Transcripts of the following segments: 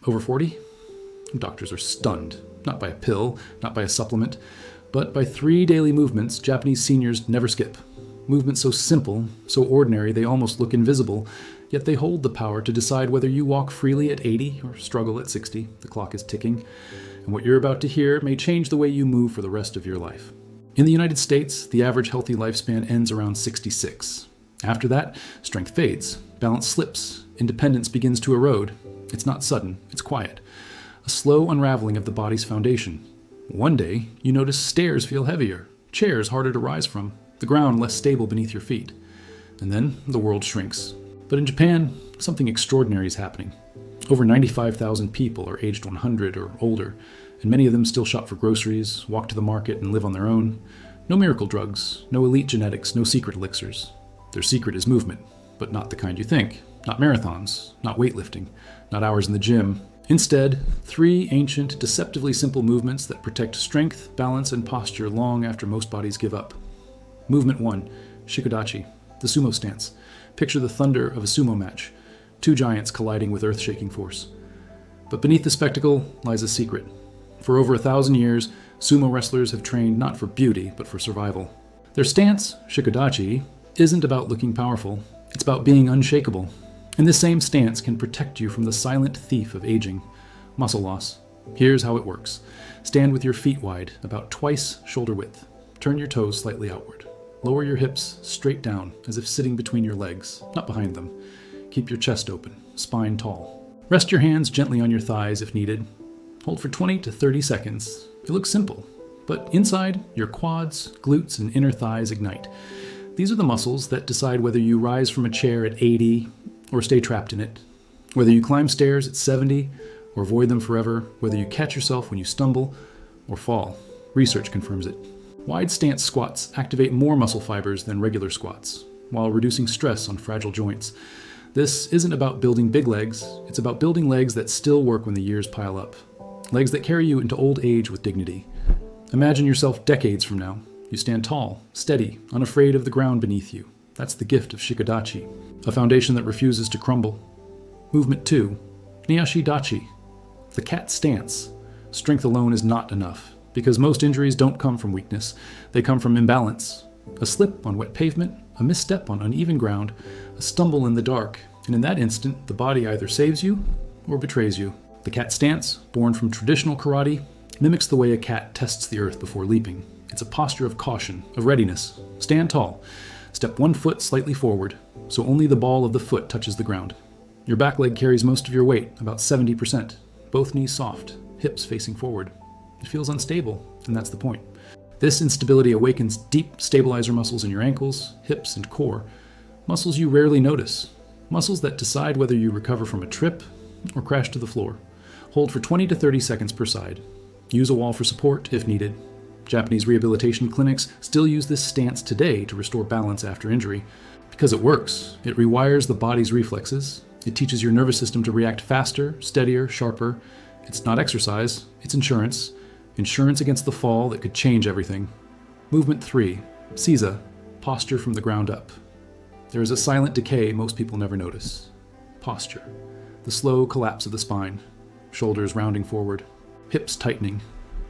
Over 40? Doctors are stunned, not by a pill, not by a supplement, but by 3 daily movements Japanese seniors never skip. Movements so simple, so ordinary they almost look invisible, yet they hold the power to decide whether you walk freely at 80 or struggle at 60. The clock is ticking, and what you're about to hear may change the way you move for the rest of your life. In the United States, the average healthy lifespan ends around 66. After that, strength fades, balance slips, independence begins to erode. It's not sudden, it's quiet. A slow unraveling of the body's foundation. One day, you notice stairs feel heavier, chairs harder to rise from, the ground less stable beneath your feet. And then the world shrinks. But in Japan, something extraordinary is happening. Over 95,000 people are aged 100 or older, and many of them still shop for groceries, walk to the market, and live on their own. No miracle drugs, no elite genetics, no secret elixirs. Their secret is movement, but not the kind you think. Not marathons, not weightlifting, not hours in the gym. Instead, 3 ancient, deceptively simple movements that protect strength, balance, and posture long after most bodies give up. Movement 1, shikodachi, the sumo stance. Picture the thunder of a sumo match, 2 giants colliding with earth-shaking force. But beneath the spectacle lies a secret. For over 1,000 years, sumo wrestlers have trained not for beauty, but for survival. Their stance, shikodachi, isn't about looking powerful. It's about being unshakable. And this same stance can protect you from the silent thief of aging, muscle loss. Here's how it works. Stand with your feet wide, about twice shoulder width. Turn your toes slightly outward. Lower your hips straight down, as if sitting between your legs, not behind them. Keep your chest open, spine tall. Rest your hands gently on your thighs if needed. Hold for 20 to 30 seconds. It looks simple, but inside, your quads, glutes, and inner thighs ignite. These are the muscles that decide whether you rise from a chair at 80 or stay trapped in it, whether you climb stairs at 70 or avoid them forever, whether you catch yourself when you stumble or fall. Research confirms it. Wide stance squats activate more muscle fibers than regular squats, while reducing stress on fragile joints. This isn't about building big legs, it's about building legs that still work when the years pile up. Legs that carry you into old age with dignity. Imagine yourself decades from now. You stand tall, steady, unafraid of the ground beneath you. That's the gift of shikodachi, a foundation that refuses to crumble. Movement 2, niashi dachi, the cat stance. Strength alone is not enough, because most injuries don't come from weakness. They come from imbalance. A slip on wet pavement, a misstep on uneven ground, a stumble in the dark, and in that instant, the body either saves you or betrays you. The cat stance, born from traditional karate, mimics the way a cat tests the earth before leaping. It's a posture of caution, of readiness. Stand tall. Step 1 foot slightly forward, so only the ball of the foot touches the ground. Your back leg carries most of your weight, about 70%. Both knees soft, hips facing forward. It feels unstable, and that's the point. This instability awakens deep stabilizer muscles in your ankles, hips, and core. Muscles you rarely notice. Muscles that decide whether you recover from a trip or crash to the floor. Hold for 20 to 30 seconds per side. Use a wall for support if needed. Japanese rehabilitation clinics still use this stance today to restore balance after injury. Because it works, it rewires the body's reflexes. It teaches your nervous system to react faster, steadier, sharper. It's not exercise, it's insurance. Insurance against the fall that could change everything. Movement 3, Seiza, posture from the ground up. There is a silent decay most people never notice. Posture, the slow collapse of the spine, shoulders rounding forward, hips tightening,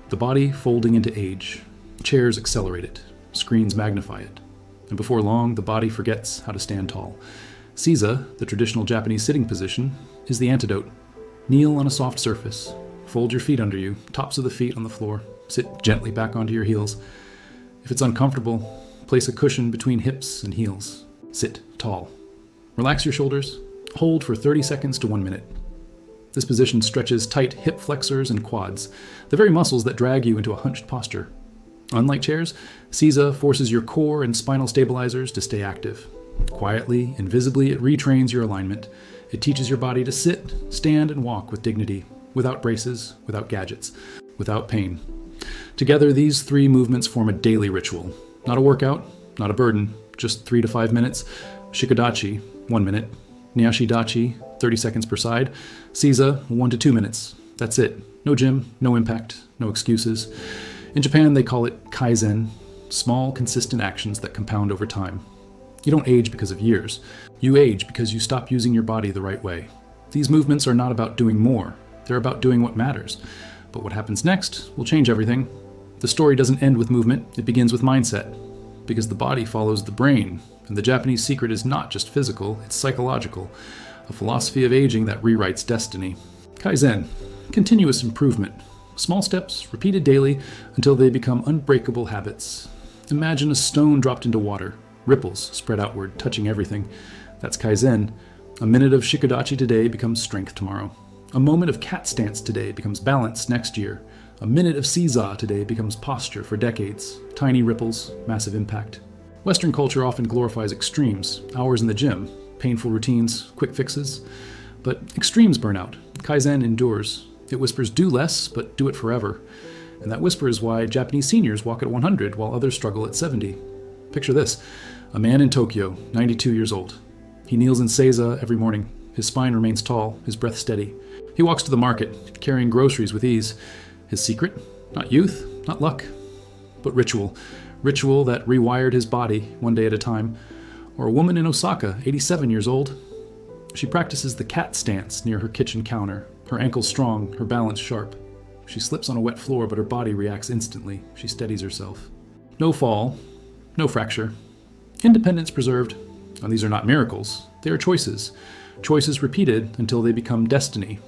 the body folding into age. Chairs accelerate it, screens magnify it, and before long the body forgets how to stand tall. Seiza, the traditional Japanese sitting position, is the antidote. Kneel on a soft surface, fold your feet under you, tops of the feet on the floor, sit gently back onto your heels. If it's uncomfortable, place a cushion between hips and heels. Sit tall. Relax your shoulders, hold for 30 seconds to 1 minute. This position stretches tight hip flexors and quads, the very muscles that drag you into a hunched posture. Unlike chairs, Seiza forces your core and spinal stabilizers to stay active. Quietly, invisibly, it retrains your alignment. It teaches your body to sit, stand, and walk with dignity, without braces, without gadgets, without pain. Together, these 3 movements form a daily ritual. Not a workout, not a burden, just 3 to 5 minutes. Shikodachi, 1 minute. Niashi dachi, 30 seconds per side. Seiza, 1 to 2 minutes. That's it. No gym, no impact, no excuses. In Japan, they call it kaizen, small, consistent actions that compound over time. You don't age because of years. You age because you stop using your body the right way. These movements are not about doing more. They're about doing what matters. But what happens next will change everything. The story doesn't end with movement, it begins with mindset. Because the body follows the brain, and the Japanese secret is not just physical, it's psychological. A philosophy of aging that rewrites destiny. Kaizen, continuous improvement. Small steps, repeated daily, until they become unbreakable habits. Imagine a stone dropped into water. Ripples spread outward, touching everything. That's Kaizen. A minute of shikodachi today becomes strength tomorrow. A moment of cat stance today becomes balance next year. A minute of seiza today becomes posture for decades. Tiny ripples, massive impact. Western culture often glorifies extremes, hours in the gym, painful routines, quick fixes. But extremes burn out. Kaizen endures. It whispers, do less, but do it forever. And that whisper is why Japanese seniors walk at 100 while others struggle at 70. Picture this. A man in Tokyo, 92 years old. He kneels in seiza every morning. His spine remains tall, his breath steady. He walks to the market, carrying groceries with ease. His secret? Not youth, not luck, but ritual. Ritual that rewired his body one day at a time. Or a woman in Osaka, 87 years old. She practices the cat stance near her kitchen counter. Her ankles strong, her balance sharp. She slips on a wet floor, but her body reacts instantly. She steadies herself. No fall, no fracture. Independence preserved. And these are not miracles. They are choices. Choices repeated until they become destiny.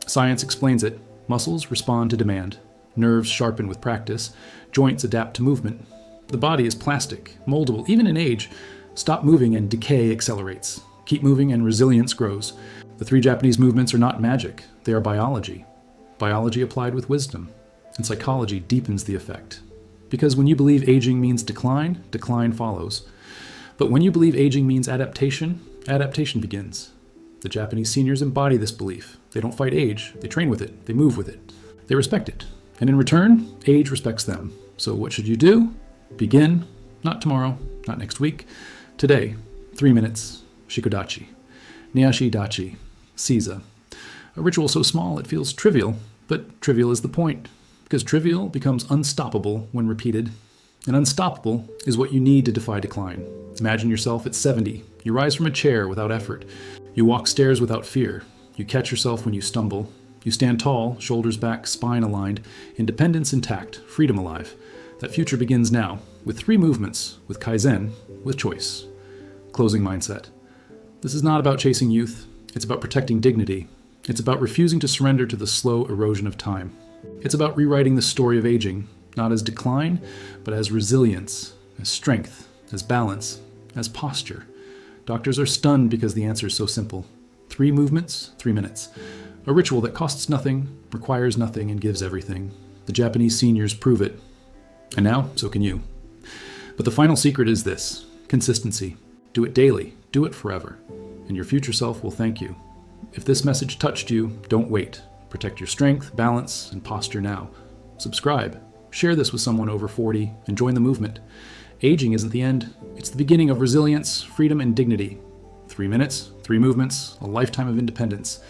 Science explains it. Muscles respond to demand. Nerves sharpen with practice. Joints adapt to movement. The body is plastic, moldable, even in age. Stop moving and decay accelerates. Keep moving and resilience grows. The 3 Japanese movements are not magic. They are biology. Biology applied with wisdom. And psychology deepens the effect. Because when you believe aging means decline, decline follows. But when you believe aging means adaptation, adaptation begins. The Japanese seniors embody this belief. They don't fight age, they train with it, they move with it. They respect it. And in return, age respects them. So what should you do? Begin, not tomorrow, not next week, today, 3 minutes, shikodachi, niashi dachi, seiza. A ritual so small it feels trivial, but trivial is the point. Because trivial becomes unstoppable when repeated. And unstoppable is what you need to defy decline. Imagine yourself at 70. You rise from a chair without effort. You walk stairs without fear. You catch yourself when you stumble. You stand tall, shoulders back, spine aligned, independence intact, freedom alive. That future begins now, with 3 movements, with Kaizen, with choice. Closing mindset. This is not about chasing youth. It's about protecting dignity. It's about refusing to surrender to the slow erosion of time. It's about rewriting the story of aging, not as decline, but as resilience, as strength, as balance, as posture. Doctors are stunned because the answer is so simple. 3 movements, 3 minutes. A ritual that costs nothing, requires nothing, and gives everything. The Japanese seniors prove it. And now, so can you. But the final secret is this: consistency. Do it daily, do it forever, and your future self will thank you. If this message touched you, don't wait. Protect your strength, balance, and posture now. Subscribe. Share this with someone over 40 and join the movement. Aging isn't the end. It's the beginning of resilience, freedom, and dignity. 3 minutes, 3 movements, a lifetime of independence.